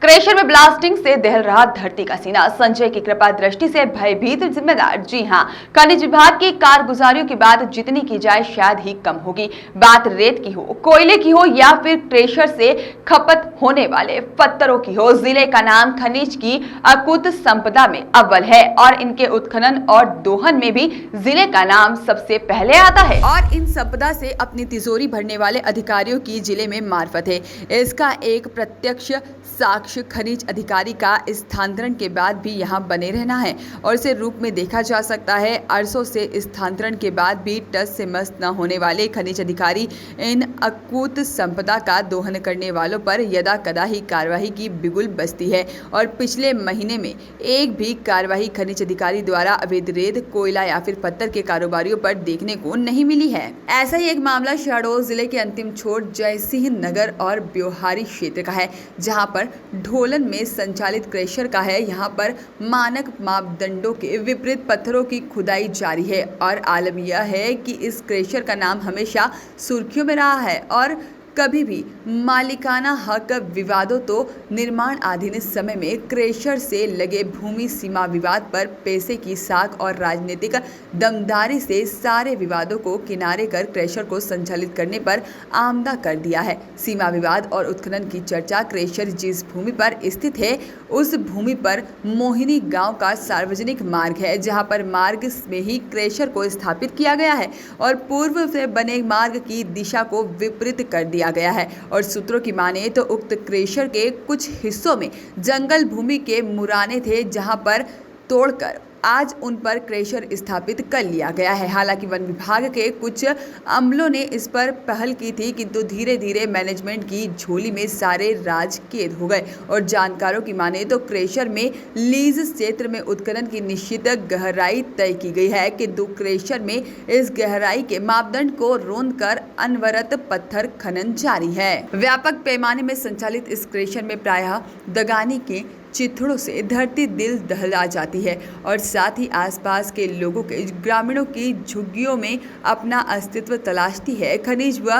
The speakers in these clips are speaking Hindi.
क्रेशर में ब्लास्टिंग से दहल रहा धरती का सीना। संजय की कृपा दृष्टि से भयभीत जिम्मेदार। जी हां, खनिज विभाग की कारगुजारियों की बात जितनी की जाए शायद ही कम होगी। बात रेत की हो, कोयले की हो या फिर क्रेशर से खपत होने वाले पत्थरों की हो, जिले का नाम खनिज की अकुत संपदा में अव्वल है और इनके उत्खनन और दोहन में भी जिले का नाम सबसे पहले आता है। और इन संपदा से अपनी तिजोरी भरने वाले अधिकारियों की जिले में मार्फत है। इसका एक प्रत्यक्ष साक्ष्य खनिज अधिकारी का स्थानांतरण के बाद भी यहां बने रहना है और इसे रूप में देखा जा सकता है। अरसों से स्थानांतरण के बाद भी टस से मस न होने वाले खनिज अधिकारी इन अकूत संपदा का दोहन करने वालों पर यदा कदा ही कार्रवाई की बिगुल बजती है और पिछले महीने में एक भी कार्रवाई खनिज अधिकारी द्वारा अवैध रेत, कोयला या फिर पत्थर के कारोबारियों पर देखने को नहीं मिली है। ऐसा ही एक मामला शहडोल जिले के अंतिम छोर जयसिंह नगर और ब्योहारी क्षेत्र का है, जहां पर ढोलन में संचालित क्रेशर का है। यहां पर मानक मापदंडों के विपरीत पत्थरों की खुदाई जारी है और आलम यह है कि इस क्रेशर का नाम हमेशा सुर्खियों में रहा है और कभी भी मालिकाना हक विवादों तो निर्माणाधीन समय में क्रेशर से लगे भूमि सीमा विवाद पर पैसे की साख और राजनीतिक दमदारी से सारे विवादों को किनारे कर क्रेशर को संचालित करने पर आमदा कर दिया है। सीमा विवाद और उत्खनन की चर्चा। क्रेशर जिस भूमि पर स्थित है उस भूमि पर मोहिनी गांव का सार्वजनिक मार्ग है, जहां पर मार्ग में ही क्रेशर को स्थापित किया गया है और पूर्व से बने मार्ग की दिशा को विपरीत कर दिया गया है। और सूत्रों की माने तो उक्त क्रेशर के कुछ हिस्सों में जंगल भूमि के मुराने थे, जहां पर तोड़कर आज उन पर क्रेशर स्थापित कर लिया गया है। हालांकि वन विभाग के कुछ अमलों ने इस पर पहल की थी, किंतु धीरे धीरे मैनेजमेंट की झोली में सारे राज कैद हो गए और जानकारों की माने तो क्रेशर में लीज क्षेत्र में उत्खनन की निश्चित गहराई तय की गई है, किंतु क्रेशर में इस गहराई के मापदंड को रोंद कर अनवरत पत्थर खनन जारी है। व्यापक पैमाने में संचालित इस क्रेशर में प्रायः दगानी के चिथड़ों से धरती दिल दहला जाती है और साथ ही आसपास के लोगों के ग्रामीणों की झुग्गियों में अपना अस्तित्व तलाशती है। खनिज व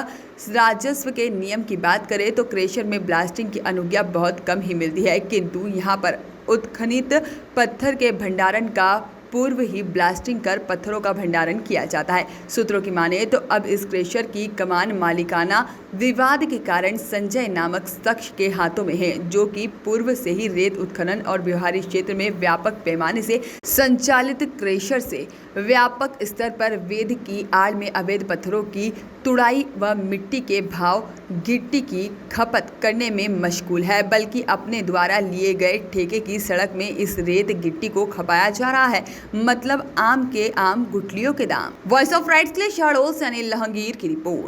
राजस्व के नियम की बात करें तो क्रेशर में ब्लास्टिंग की अनुज्ञा बहुत कम ही मिलती है, किंतु यहाँ पर उत्खनित पत्थर के भंडारण का पूर्व ही ब्लास्टिंग कर पत्थरों का भंडारण किया जाता है। सूत्रों की माने तो अब इस क्रेशर की कमान मालिकाना विवाद के कारण संजय नामक शख्स के हाथों में है, जो कि पूर्व से ही रेत उत्खनन और व्यवहारिक क्षेत्र में व्यापक पैमाने से संचालित क्रेशर से व्यापक स्तर पर वेद की आड़ में अवैध पत्थरों की तुड़ाई व मिट्टी के भाव गिट्टी की खपत करने में मशगूल है, बल्कि अपने द्वारा लिए गए ठेके की सड़क में इस रेत गिट्टी को खपाया जा रहा है। मतलब आम के आम गुठलियों के दाम। वॉइस ऑफ राइट्स के लिए शहडोल से अनिल लहंगीर की रिपोर्ट।